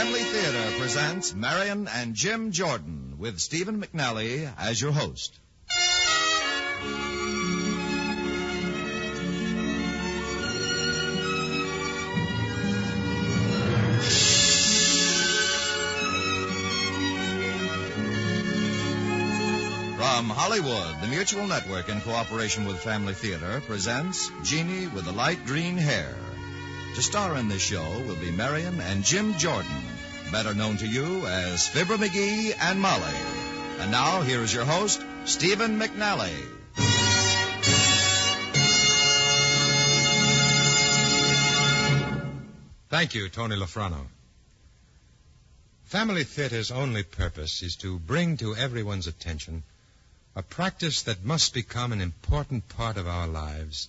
Family Theater presents Marion and Jim Jordan with Stephen McNally as your host. From Hollywood, the Mutual Network, in cooperation with Family Theater, presents Genie with the Light Green Hair. To star in this show will be Marion and Jim Jordan, better known to you as Fibber McGee and Molly. And now, here is your host, Stephen McNally. Thank you, Tony Lafrano. Family Theater's only purpose is to bring to everyone's attention a practice that must become an important part of our lives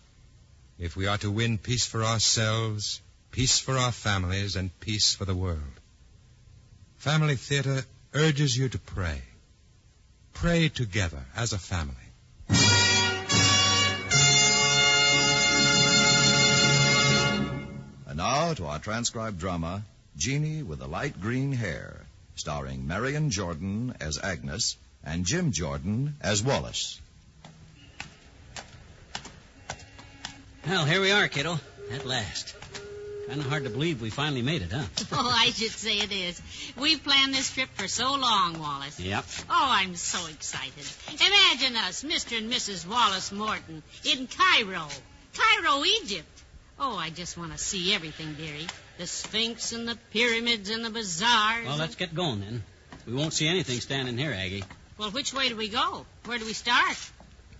if we are to win peace for ourselves, peace for our families, and peace for the world. Family Theater urges you to pray. Pray together as a family. And now to our transcribed drama, Genie with the Light Green Hair, starring Marion Jordan as Agnes and Jim Jordan as Wallace. Well, here we are, kiddo. At last. Kind of hard to believe we finally made it, huh? Oh, I should say it is. We've planned this trip for so long, Wallace. Yep. Oh, I'm so excited. Imagine us, Mr. and Mrs. Wallace Morton, in Cairo, Egypt. Oh, I just want to see everything, dearie. The Sphinx and the pyramids and the bazaars. Well, let's get going, then. We won't see anything standing here, Aggie. Well, which way do we go? Where do we start?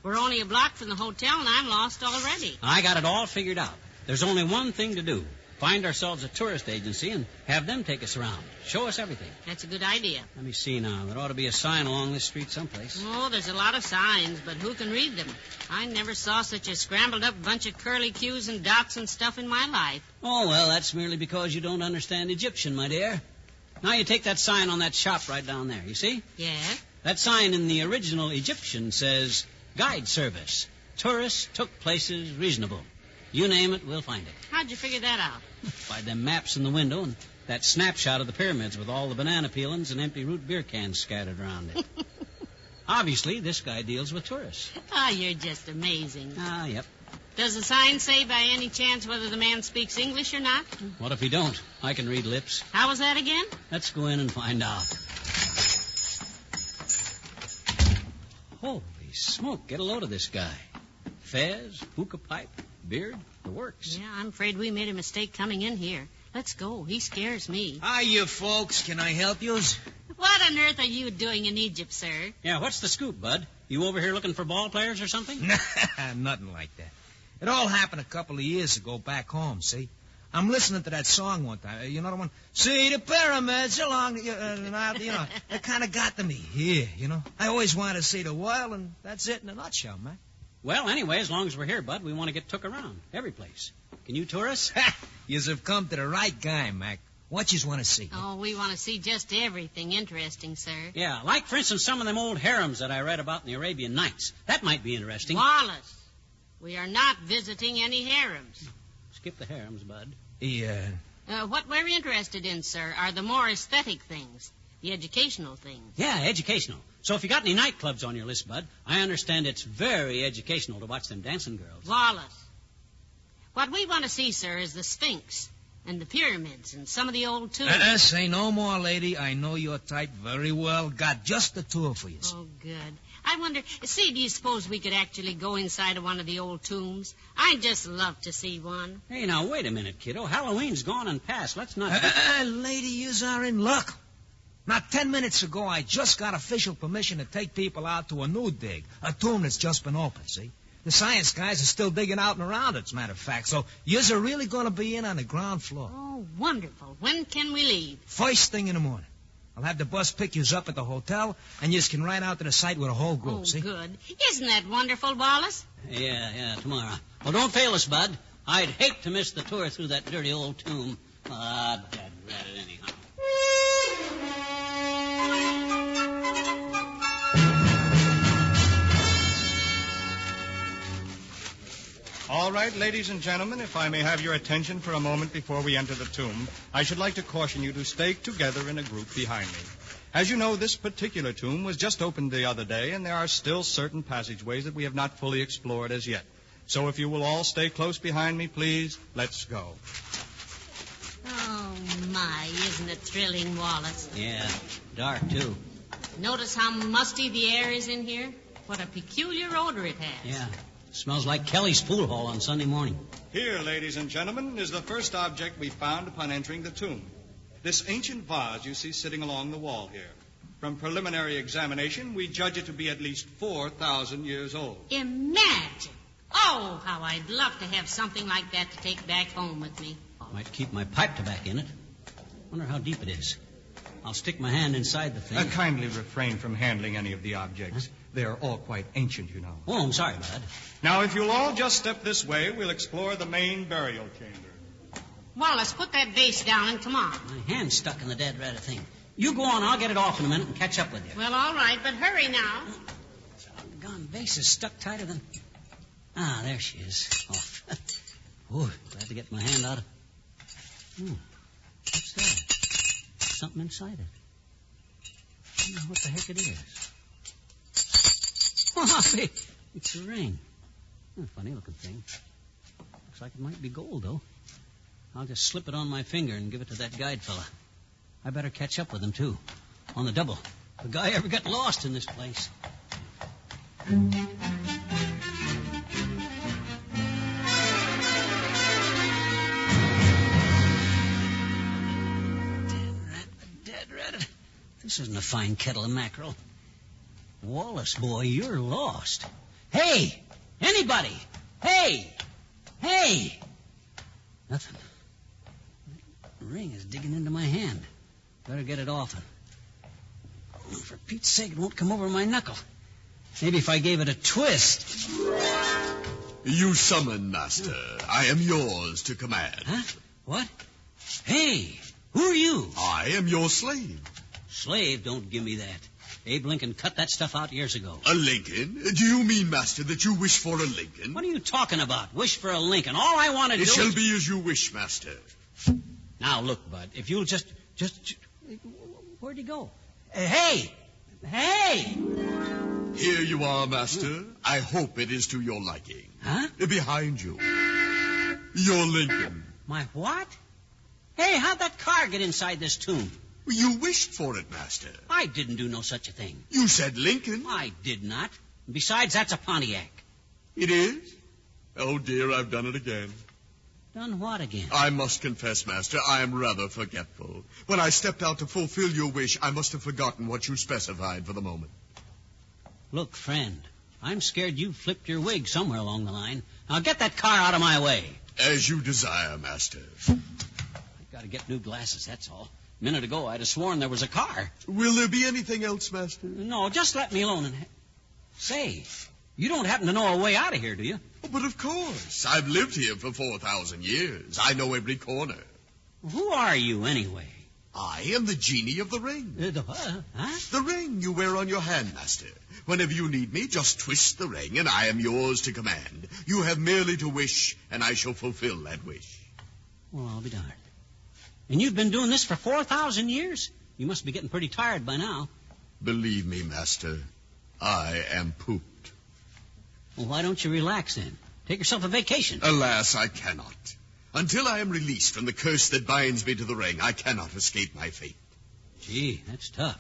We're only a block from the hotel, and I'm lost already. I got it all figured out. There's only one thing to do. Find ourselves a tourist agency and have them take us around. Show us everything. That's a good idea. Let me see now. There ought to be a sign along this street someplace. Oh, there's a lot of signs, but who can read them? I never saw such a scrambled-up bunch of curly Q's and dots and stuff in my life. Oh, well, that's merely because you don't understand Egyptian, my dear. Now you take that sign on that shop right down there, you see? Yeah? That sign in the original Egyptian says, Guide Service. Tourists took places reasonable. You name it, we'll find it. How'd you figure that out? By them maps in the window and that snapshot of the pyramids with all the banana peelings and empty root beer cans scattered around it. Obviously, this guy deals with tourists. Ah, you're just amazing. Ah, yep. Does the sign say by any chance whether the man speaks English or not? What if he don't? I can read lips. How was that again? Let's go in and find out. Holy smoke, get a load of this guy. Fez, hookah pipe, beard, the works. Yeah, I'm afraid we made a mistake coming in here. Let's go. He scares me. Hiya, folks. Can I help you? What on earth are you doing in Egypt, sir? Yeah, what's the scoop, Bud? You over here looking for ball players or something? Nothing like that. It all happened a couple of years ago back home, see? I'm listening to that song one time. You know the one? See the pyramids along the... it kind of got to me here, you know? I always wanted to see the world, and that's it in a nutshell, man. Well, anyway, as long as we're here, Bud, we want to get took around. Every place. Can you tour us? Yous have come to the right guy, Mac. What yous want to see? Oh, we want to see just everything interesting, sir. Yeah, like, for instance, some of them old harems that I read about in the Arabian Nights. That might be interesting. Wallace, we are not visiting any harems. Skip the harems, Bud. Yeah. What we're interested in, sir, are the more aesthetic things, the educational things. Yeah, educational. So if you got any nightclubs on your list, Bud, I understand it's very educational to watch them dancing girls. Wallace, what we want to see, sir, is the Sphinx and the pyramids and some of the old tombs. Say no more, lady. I know your type very well. Got just the tour for you. Oh, good. I wonder, do you suppose we could actually go inside of one of the old tombs? I'd just love to see one. Hey, now, wait a minute, kiddo. Halloween's gone and past. Let's not... lady, yous are in luck. Not 10 minutes ago, I just got official permission to take people out to a new dig, a tomb that's just been opened, see? The science guys are still digging out and around it, as a matter of fact, so yous are really going to be in on the ground floor. Oh, wonderful. When can we leave? First thing in the morning. I'll have the bus pick yous up at the hotel, and yous can ride out to the site with a whole group, see? Good. Isn't that wonderful, Wallace? Yeah, tomorrow. Well, don't fail us, Bud. I'd hate to miss the tour through that dirty old tomb. Dad read it anyhow. All All right, ladies and gentlemen, if I may have your attention for a moment before we enter the tomb, I should like to caution you to stay together in a group behind me. As you know, this particular tomb was just opened the other day, and there are still certain passageways that we have not fully explored as yet. So if you will all stay close behind me, please, let's go. Oh, my, isn't it thrilling, Wallace? Yeah, dark, too. Notice how musty the air is in here? What a peculiar odor it has. Yeah, smells like Kelly's pool hall on Sunday morning. Here, ladies and gentlemen, is the first object we found upon entering the tomb. This ancient vase you see sitting along the wall here. From preliminary examination, we judge it to be at least 4,000 years old. Imagine! Oh, how I'd love to have something like that to take back home with me. Might keep my pipe tobacco in it. Wonder how deep it is. I'll stick my hand inside the thing. Kindly refrain from handling any of the objects. Huh? They're all quite ancient, you know. Oh, I'm sorry, Bud. Now, if you'll all just step this way, we'll explore the main burial chamber. Wallace, put that vase down and come on. My hand's stuck in the dead rat thing. You go on, I'll get it off in a minute and catch up with you. Well, all right, but hurry now. Doggone vase is stuck tighter than... Ah, there she is. Off. Oh, glad to get my hand out of... What's that? Something inside it. I don't know what the heck it is. Oh, it's a ring. Funny looking thing. Looks like it might be gold, though. I'll just slip it on my finger and give it to that guide fella. I better catch up with him, too. On the double. The guy ever got lost in this place. Dead rat. This isn't a fine kettle of mackerel. Wallace, boy, you're lost. Hey! Anybody! Hey! Hey! Nothing. The ring is digging into my hand. Better get it off. Oh, for Pete's sake, it won't come over my knuckle. Maybe if I gave it a twist. You summon, Master. I am yours to command. Huh? What? Hey! Who are you? I am your slave. Slave? Don't give me that. Abe Lincoln cut that stuff out years ago. A Lincoln? Do you mean, Master, that you wish for a Lincoln? What are you talking about? Wish for a Lincoln. All I want to do is... It shall be as you wish, Master. Now, look, Bud, if you'll just... Where'd he go? Hey! Hey! Here you are, Master. I hope it is to your liking. Huh? Behind you. Your Lincoln. My what? Hey, how'd that car get inside this tomb? You wished for it, Master. I didn't do no such a thing. You said Lincoln. I did not. Besides, that's a Pontiac. It is? Oh, dear, I've done it again. Done what again? I must confess, Master, I am rather forgetful. When I stepped out to fulfill your wish, I must have forgotten what you specified for the moment. Look, friend, I'm scared you flipped your wig somewhere along the line. Now get that car out of my way. As you desire, Master. I've got to get new glasses, that's all. A minute ago, I'd have sworn there was a car. Will there be anything else, Master? No, just let me alone. Say, you don't happen to know a way out of here, do you? Oh, but of course. I've lived here for 4,000 years. I know every corner. Who are you, anyway? I am the genie of the ring. Huh? The ring you wear on your hand, Master. Whenever you need me, just twist the ring, and I am yours to command. You have merely to wish, and I shall fulfill that wish. Well, I'll be darned. And you've been doing this for 4,000 years? You must be getting pretty tired by now. Believe me, Master, I am pooped. Well, why don't you relax then? Take yourself a vacation. Alas, I cannot. Until I am released from the curse that binds me to the ring, I cannot escape my fate. Gee, that's tough.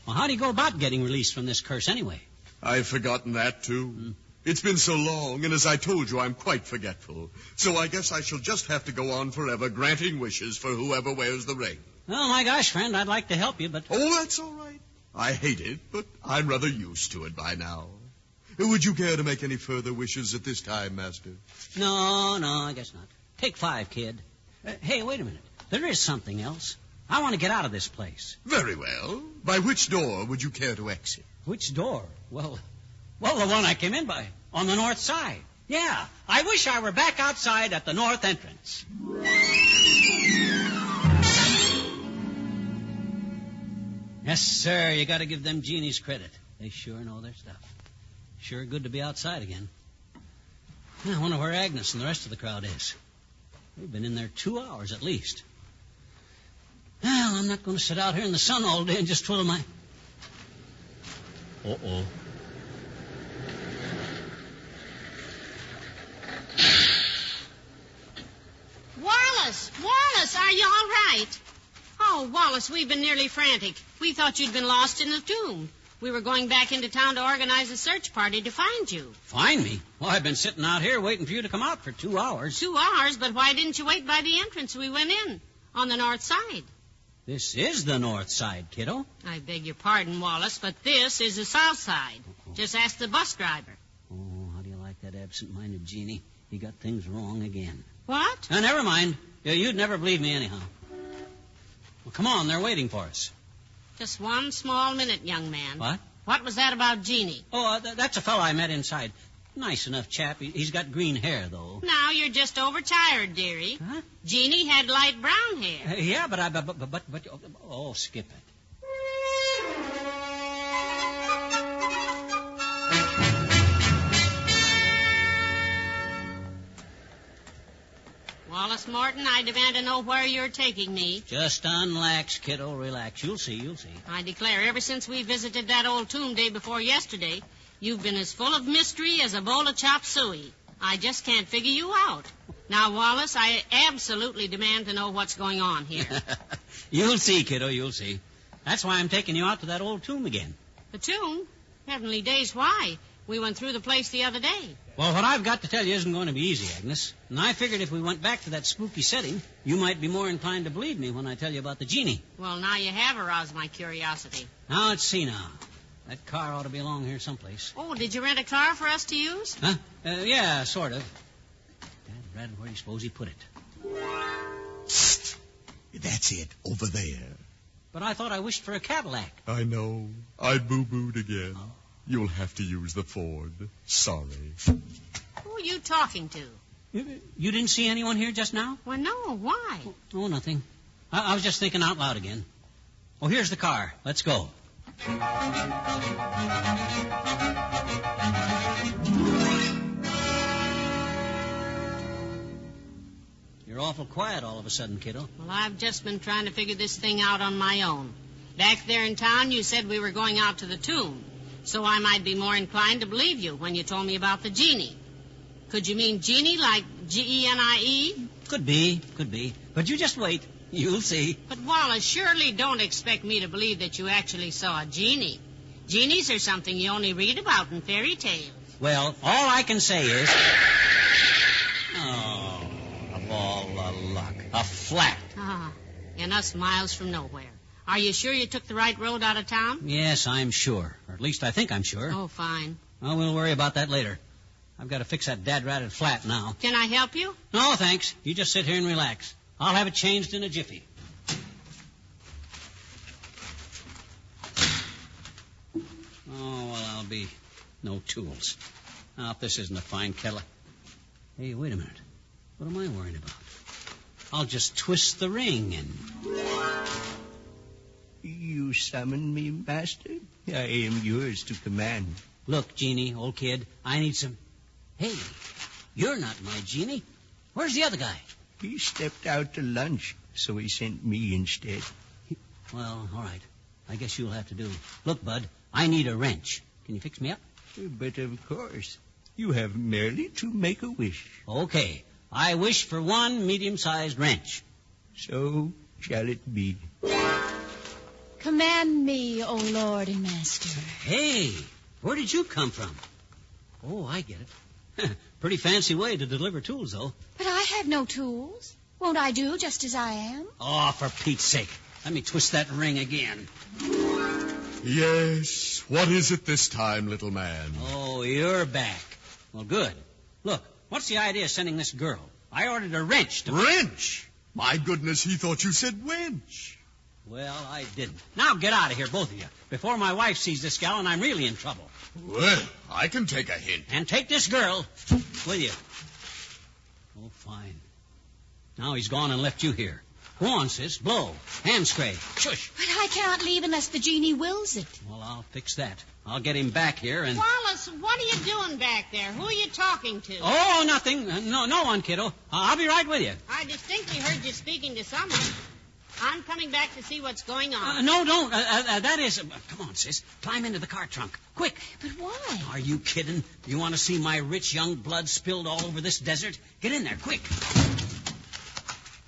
Well, how do you go about getting released from this curse anyway? I've forgotten that, too. It's been so long, and as I told you, I'm quite forgetful. So I guess I shall just have to go on forever granting wishes for whoever wears the ring. Oh, my gosh, friend, I'd like to help you, but... Oh, that's all right. I hate it, but I'm rather used to it by now. Would you care to make any further wishes at this time, Master? No, I guess not. Take 5, kid. Hey, wait a minute. There is something else. I want to get out of this place. Very well. By which door would you care to exit? Which door? Well, the one I came in by, on the north side. Yeah, I wish I were back outside at the north entrance. Yes, sir, you got to give them genies credit. They sure know their stuff. Sure good to be outside again. I wonder where Agnes and the rest of the crowd is. They've been in there 2 hours at least. Well, I'm not going to sit out here in the sun all day and just twiddle my... Uh-oh. Wallace, are you all right? Oh, Wallace, we've been nearly frantic. We thought you'd been lost in the tomb. We were going back into town to organize a search party to find you. Find me? Well, I've been sitting out here waiting for you to come out for 2 hours. 2 hours? But why didn't you wait by the entrance we went in, on the north side? This is the north side, kiddo. I beg your pardon, Wallace, but this is the south side. Just ask the bus driver. Oh, how do you like that absent-minded Genie? He got things wrong again. What? Never mind. You'd never believe me anyhow. Well, come on, they're waiting for us. Just one small minute, young man. What? What was that about Genie? Oh, that's a fellow I met inside. Nice enough chap. He's got green hair, though. Now you're just overtired, dearie. Huh? Genie had light brown hair. Yeah, but, oh, skip it. Wallace Morton, I demand to know where you're taking me. Just unlax, kiddo. Relax. You'll see. I declare, ever since we visited that old tomb day before yesterday, you've been as full of mystery as a bowl of chop suey. I just can't figure you out. Now, Wallace, I absolutely demand to know what's going on here. You'll see, kiddo. You'll see. That's why I'm taking you out to that old tomb again. The tomb? Heavenly days, why? We went through the place the other day. Well, what I've got to tell you isn't going to be easy, Agnes. And I figured if we went back to that spooky setting, you might be more inclined to believe me when I tell you about the Genie. Well, now you have aroused my curiosity. Now, let's see now. That car ought to be along here someplace. Oh, did you rent a car for us to use? Huh? Yeah, sort of. Dad, where do you suppose he put it? Psst. That's it, over there. But I thought I wished for a Cadillac. I know. I boo-booed again. Oh. You'll have to use the Ford. Sorry. Who are you talking to? You didn't see anyone here just now? Well, no. Why? Oh, nothing. I was just thinking out loud again. Oh, here's the car. Let's go. You're awful quiet all of a sudden, kiddo. Well, I've just been trying to figure this thing out on my own. Back there in town, you said we were going out to the tomb. So I might be more inclined to believe you when you told me about the Genie. Could you mean Genie like Genie? Could be. But you just wait. You'll see. But, Wallace, surely don't expect me to believe that you actually saw a genie. Genies are something you only read about in fairy tales. Well, all I can say is... Oh, of all the luck. A flat. Ah, and us miles from nowhere. Are you sure you took the right road out of town? Yes, I'm sure. Or at least I think I'm sure. Oh, fine. Well, we'll worry about that later. I've got to fix that dad-ratted flat now. Can I help you? No, thanks. You just sit here and relax. I'll have it changed in a jiffy. Oh, well, I'll be no tools. Now, if this isn't a fine kettle. Hey, wait a minute. What am I worrying about? I'll just twist the ring and... You summon me, Master? I am yours to command. Look, Genie, old kid, I need some... Hey, you're not my Genie. Where's the other guy? He stepped out to lunch, so he sent me instead. Well, all right. I guess you'll have to do. Look, Bud, I need a wrench. Can you fix me up? But of course. You have merely to make a wish. Okay. I wish for one medium-sized wrench. So shall it be. Command me, O Lord and Master. Hey, where did you come from? Oh, I get it. Pretty fancy way to deliver tools, though. But I have no tools. Won't I do just as I am? Oh, for Pete's sake. Let me twist that ring again. Yes. What is it this time, little man? Oh, you're back. Well, good. Look, what's the idea of sending this girl? I ordered a wrench to... Wrench? My goodness, he thought you said wench. Well, I didn't. Now get out of here, both of you, before my wife sees this gal and I'm really in trouble. Well, I can take a hint. And take this girl with you. Oh, fine. Now he's gone and left you here. Go on, sis. Blow. Hand spray. Shush. But I can't leave unless the genie wills it. Well, I'll fix that. I'll get him back here and... Wallace, what are you doing back there? Who are you talking to? Oh, nothing. No one, kiddo. I'll be right with you. I distinctly heard you speaking to someone. I'm coming back to see what's going on. No, don't. That is... come on, sis. Climb into the car trunk. Quick. But why? Are you kidding? You want to see my rich young blood spilled all over this desert? Get in there, quick.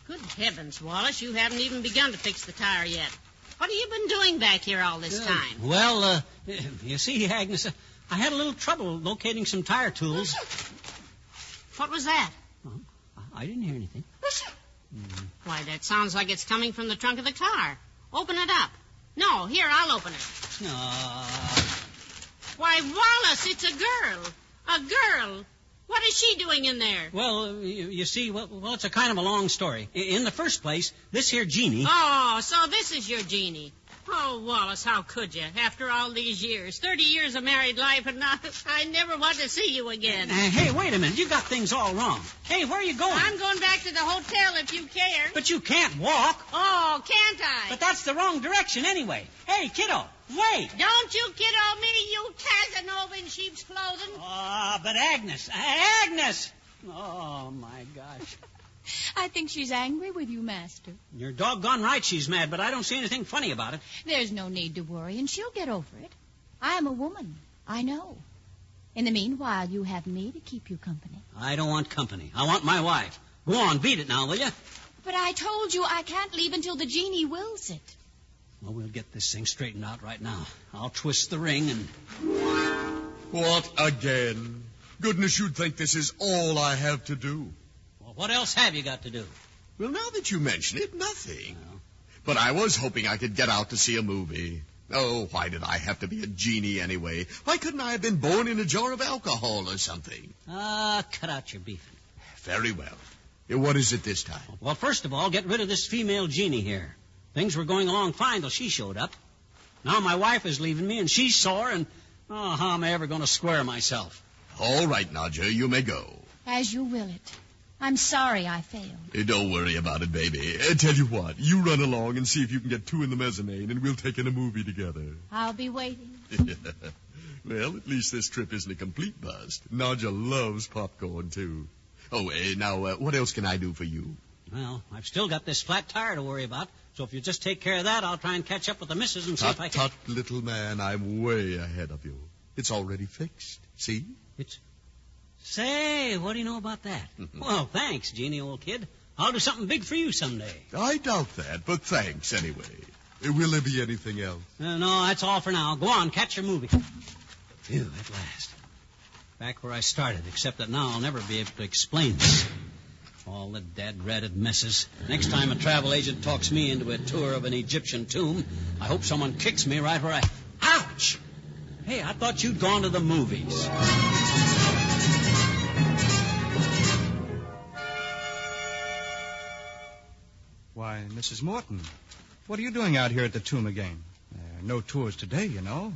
Good heavens, Wallace, you haven't even begun to fix the tire yet. What have you been doing back here all this time? Well, you see, Agnes, I had a little trouble locating some tire tools. What was that? Oh, I didn't hear anything. Why, that sounds like it's coming from the trunk of the car. Open it up. No, here, I'll open it. Why, Wallace, it's a girl. A girl. What is she doing in there? Well, you see, well, it's a kind of a long story. In the first place, this here Genie... Oh, so this is your Genie. Oh, Wallace, how could you? After all these years, 30 years of married life, and now I never want to see you again. Hey, wait a minute. You got things all wrong. Hey, where are you going? I'm going back to the hotel if you care. But you can't walk. Oh, can't I? But that's the wrong direction anyway. Hey, kiddo, wait. Don't you kiddo me, you Casanova in sheep's clothing. But Agnes! Oh, my gosh. I think she's angry with you, Master. You're doggone right she's mad, but I don't see anything funny about it. There's no need to worry, and she'll get over it. I am a woman. I know. In the meanwhile, you have me to keep you company. I don't want company. I want my wife. Go on, beat it now, will you? But I told you I can't leave until the genie wills it. Well, we'll get this thing straightened out right now. I'll twist the ring and... What again? Goodness, you'd think this is all I have to do. Well, what else have you got to do? Well, now that you mention it, nothing. Well. But I was hoping I could get out to see a movie. Oh, why did I have to be a genie anyway? Why couldn't I have been born in a jar of alcohol or something? Cut out your beefing. Very well. What is it this time? Well, first of all, get rid of this female genie here. Things were going along fine till she showed up. Now my wife is leaving me, and she's sore, and how am I ever going to square myself? All right, Nadja, you may go. As you will it. I'm sorry I failed. Don't worry about it, baby. Tell you what, you run along and see if you can get two in the mezzanine, and we'll take in a movie together. I'll be waiting. Well, at least this trip isn't a complete bust. Nadja loves popcorn, too. Oh, now, what else can I do for you? Well, I've still got this flat tire to worry about, so if you just take care of that, I'll try and catch up with the missus and see if I can... Tut, little man, I'm way ahead of you. It's already fixed. See? Say, what do you know about that? Well, thanks, Genie, old kid. I'll do something big for you someday. I doubt that, but thanks anyway. Will there be anything else? No, that's all for now. Go on, catch your movie. Phew, at last. Back where I started, except that now I'll never be able to explain this. All the dad-ratted messes. Next time a travel agent talks me into a tour of an Egyptian tomb, I hope someone kicks me right where I... Ouch! Hey, I thought you'd gone to the movies. Why, Mrs. Morton, what are you doing out here at the tomb again? No tours today, you know.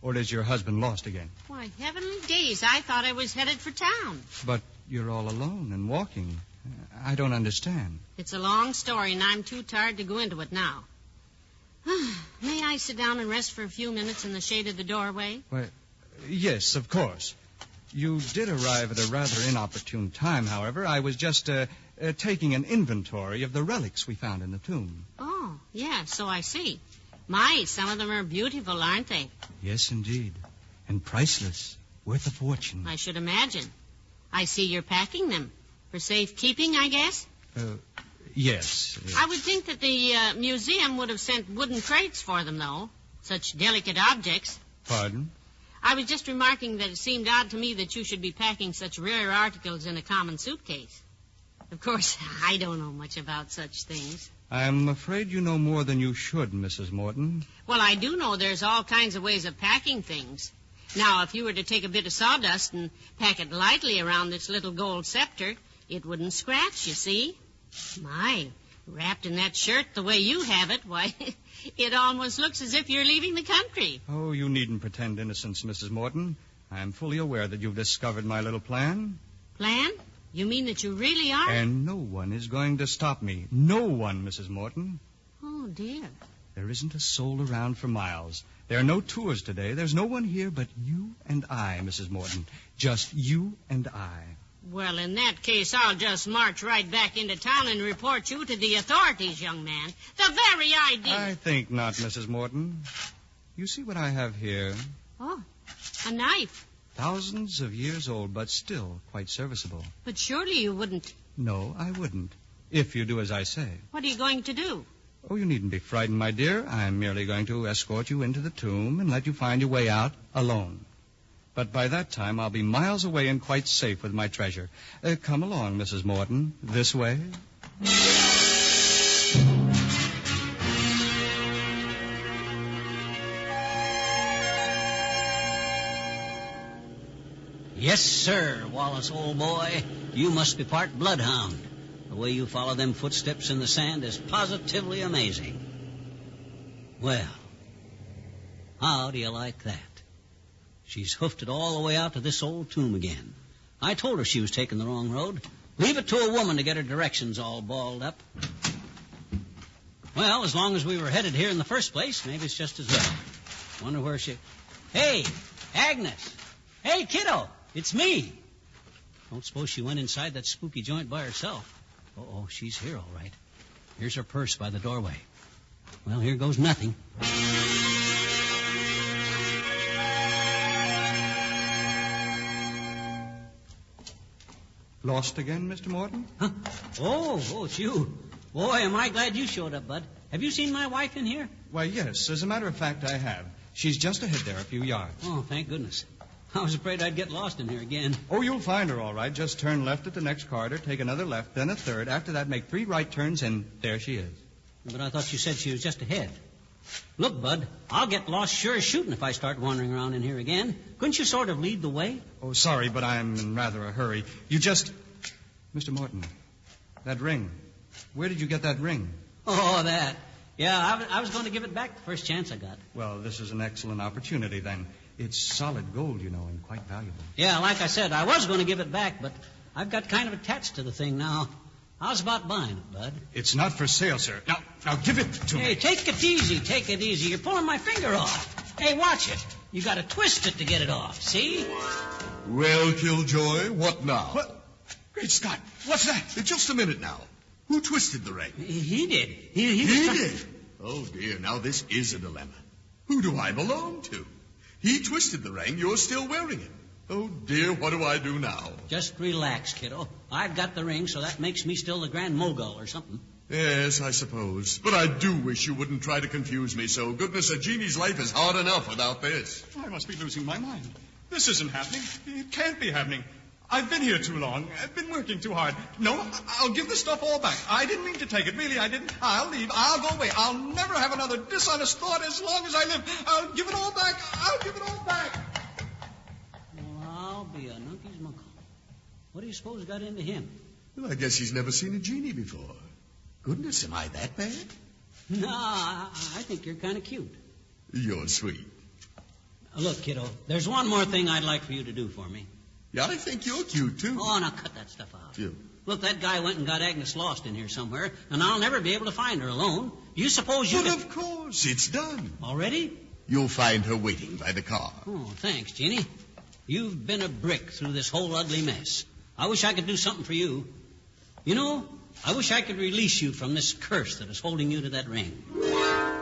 Or is your husband lost again? Why, heavenly days, I thought I was headed for town. But you're all alone and walking. I don't understand. It's a long story, and I'm too tired to go into it now. May I sit down and rest for a few minutes in the shade of the doorway? Well, yes, of course. You did arrive at a rather inopportune time, however. I was just taking an inventory of the relics we found in the tomb. Oh, yeah, so I see. My, some of them are beautiful, aren't they? Yes, indeed. And priceless. Worth a fortune. I should imagine. I see you're packing them. For safekeeping, I guess? Yes. I would think that the museum would have sent wooden crates for them, though. Such delicate objects. Pardon? I was just remarking that it seemed odd to me that you should be packing such rare articles in a common suitcase. Of course, I don't know much about such things. I'm afraid you know more than you should, Mrs. Morton. Well, I do know there's all kinds of ways of packing things. Now, if you were to take a bit of sawdust and pack it lightly around this little gold scepter, it wouldn't scratch, you see. My, wrapped in that shirt the way you have it, why, it almost looks as if you're leaving the country. Oh, you needn't pretend innocence, Mrs. Morton. I'm fully aware that you've discovered my little plan. Plan? You mean that you really are? And no one is going to stop me. No one, Mrs. Morton. Oh, dear. There isn't a soul around for miles. There are no tours today. There's no one here but you and I, Mrs. Morton. Just you and I. Well, in that case, I'll just march right back into town and report you to the authorities, young man. The very idea. I think not, Mrs. Morton. You see what I have here? Oh, a knife. Thousands of years old, but still quite serviceable. But surely you wouldn't. No, I wouldn't. If you do as I say. What are you going to do? Oh, you needn't be frightened, my dear. I'm merely going to escort you into the tomb and let you find your way out alone. But by that time, I'll be miles away and quite safe with my treasure. Come along, Mrs. Morton. This way. Yes, sir, Wallace, old boy. You must be part bloodhound. The way you follow them footsteps in the sand is positively amazing. Well, how do you like that? She's hoofed it all the way out to this old tomb again. I told her she was taking the wrong road. Leave it to a woman to get her directions all balled up. Well, as long as we were headed here in the first place, maybe it's just as well. Wonder where she... Hey, Agnes! Hey, kiddo! It's me! Don't suppose she went inside that spooky joint by herself. Oh, she's here all right. Here's her purse by the doorway. Well, here goes nothing. Lost again, Mr. Morton? Huh? Oh, it's you. Boy, am I glad you showed up, Bud. Have you seen my wife in here? Why, yes. As a matter of fact, I have. She's just ahead there a few yards. Oh, thank goodness. I was afraid I'd get lost in here again. Oh, you'll find her all right. Just turn left at the next corridor, take another left, then a third. After that, make 3 right turns, and there she is. But I thought you said she was just ahead. Look, Bud, I'll get lost sure as shooting if I start wandering around in here again. Couldn't you sort of lead the way? Oh, sorry, but I'm in rather a hurry. You just... Mr. Morton, that ring. Where did you get that ring? Oh, that. Yeah, I was going to give it back the first chance I got. Well, this is an excellent opportunity, then. It's solid gold, you know, and quite valuable. Yeah, like I said, I was going to give it back, but I've got kind of attached to the thing now. How's about buying it, Bud? It's not for sale, sir. Now give it to me. Hey, take it easy. You're pulling my finger off. Hey, watch it. You got to twist it to get it off, see? Well, Killjoy, what now? What? Great Scott, what's that? Just a minute now. Who twisted the ring? He did. He did? Oh, dear, now this is a dilemma. Who do I belong to? He twisted the ring. You're still wearing it. Oh, dear, what do I do now? Just relax, kiddo. I've got the ring, so that makes me still the Grand Mogul or something. Yes, I suppose. But I do wish you wouldn't try to confuse me so. Goodness, a genie's life is hard enough without this. I must be losing my mind. This isn't happening. It can't be happening. I've been here too long. I've been working too hard. No, I'll give the stuff all back. I didn't mean to take it. Really, I didn't. I'll leave. I'll go away. I'll never have another dishonest thought as long as I live. I'll give it all back. I'll give it all back. Well, I'll be a nunkey's muckle. What do you suppose got into him? Well, I guess he's never seen a genie before. Goodness, am I that bad? No, I think you're kind of cute. You're sweet. Look, kiddo, there's one more thing I'd like for you to do for me. Yeah, I think you're cute, too. Oh, now cut that stuff out. Yeah. Look, that guy went and got Agnes lost in here somewhere, and I'll never be able to find her alone. Do you suppose you... But of course, it's done. Already? You'll find her waiting by the car. Oh, thanks, Genie. You've been a brick through this whole ugly mess. I wish I could do something for you. You know, I wish I could release you from this curse that is holding you to that ring.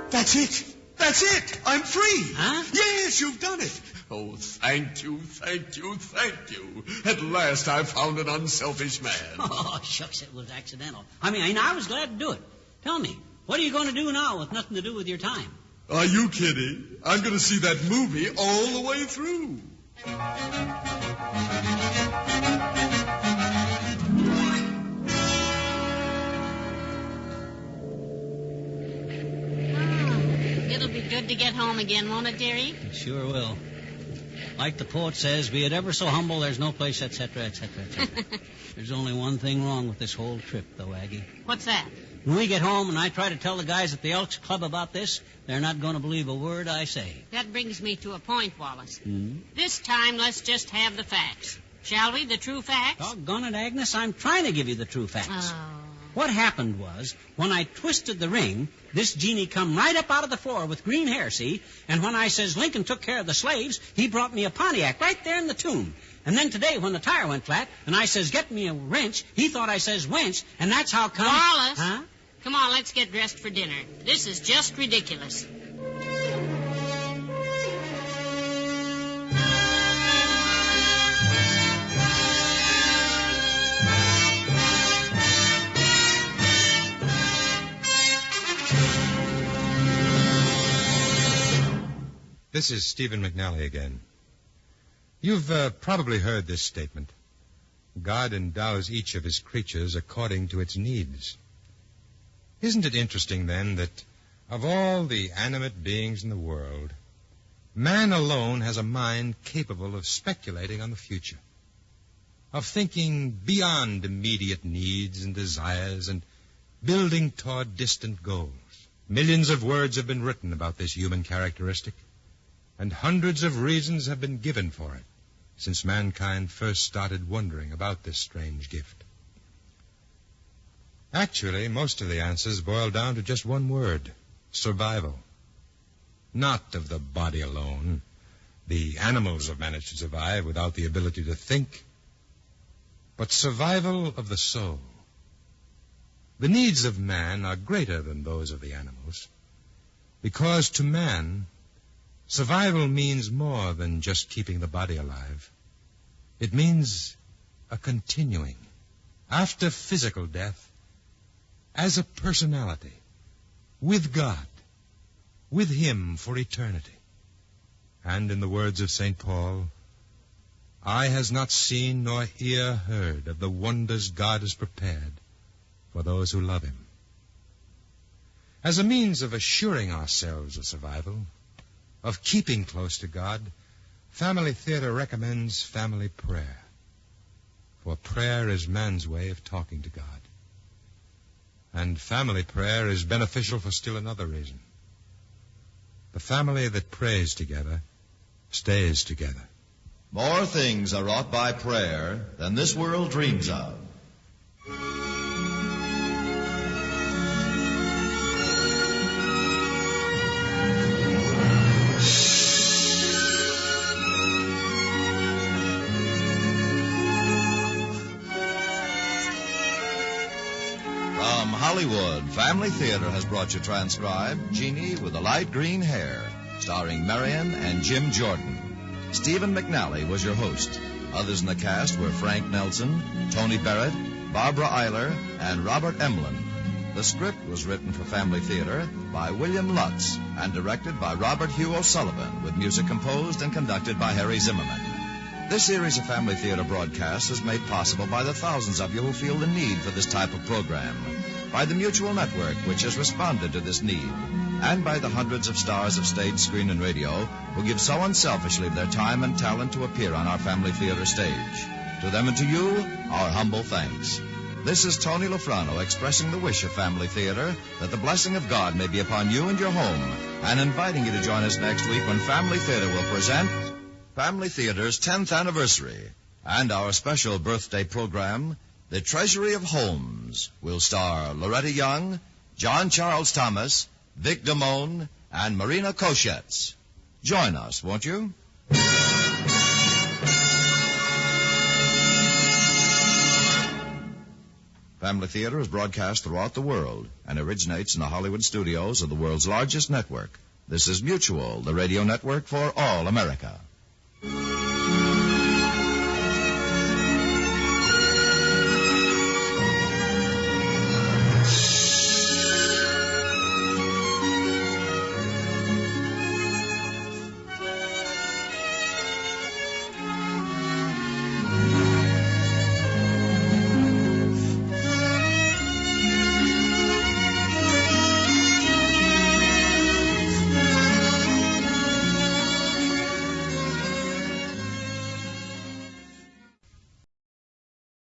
That's it. That's it. I'm free. Huh? Yes, you've done it. Oh, thank you, thank you, thank you. At last I've found an unselfish man. Oh, shucks, it was accidental. I was glad to do it. Tell me, what are you going to do now with nothing to do with your time? Are you kidding? I'm going to see that movie all the way through. It'll be good to get home again, won't it, dearie? It sure will. Like the poet says, be it ever so humble, there's no place, etc., etc., etc. There's only one thing wrong with this whole trip, though, Aggie. What's that? When we get home and I try to tell the guys at the Elks Club about this, they're not going to believe a word I say. That brings me to a point, Wallace. Hmm? This time, let's just have the facts. Shall we? The true facts? Doggone it, Agnes, I'm trying to give you the true facts. Oh. What happened was, when I twisted the ring, this genie come right up out of the floor with green hair, see? And when I says Lincoln took care of the slaves, he brought me a Pontiac right there in the tomb. And then today, when the tire went flat, and I says, get me a wrench, he thought I says wench, and that's how come... Wallace! Huh? Come on, let's get dressed for dinner. This is just ridiculous. This is Stephen McNally again. You've probably heard this statement. God endows each of his creatures according to its needs. Isn't it interesting, then, that of all the animate beings in the world, man alone has a mind capable of speculating on the future, of thinking beyond immediate needs and desires and building toward distant goals. Millions of words have been written about this human characteristic, and hundreds of reasons have been given for it since mankind first started wondering about this strange gift. Actually, most of the answers boil down to just one word: survival. Not of the body alone. The animals have managed to survive without the ability to think, but survival of the soul. The needs of man are greater than those of the animals, because to man, survival means more than just keeping the body alive. It means a continuing, after physical death, as a personality, with God, with Him for eternity. And in the words of St. Paul, eye has not seen nor ear heard of the wonders God has prepared for those who love Him. As a means of assuring ourselves of survival, of keeping close to God, Family Theater recommends family prayer. For prayer is man's way of talking to God. And family prayer is beneficial for still another reason. The family that prays together stays together. More things are wrought by prayer than this world dreams of. From Hollywood, Family Theater has brought you transcribed Genie with the Light Green Hair, starring Marion and Jim Jordan. Stephen McNally was your host. Others in the cast were Frank Nelson, Tony Barrett, Barbara Eiler, and Robert Emlin. The script was written for Family Theater by William Lutz and directed by Robert Hugh O'Sullivan, with music composed and conducted by Harry Zimmerman. This series of Family Theater broadcasts is made possible by the thousands of you who feel the need for this type of program, by the Mutual Network, which has responded to this need, and by the hundreds of stars of stage, screen, and radio who give so unselfishly their time and talent to appear on our Family Theater stage. To them and to you, our humble thanks. This is Tony Lofrano expressing the wish of Family Theater that the blessing of God may be upon you and your home, and inviting you to join us next week when Family Theater will present Family Theater's 10th anniversary, and our special birthday program, The Treasury of Homes, will star Loretta Young, John Charles Thomas, Vic Damone, and Marina Koshetz. Join us, won't you? Family Theater is broadcast throughout the world and originates in the Hollywood studios of the world's largest network. This is Mutual, the radio network for all America.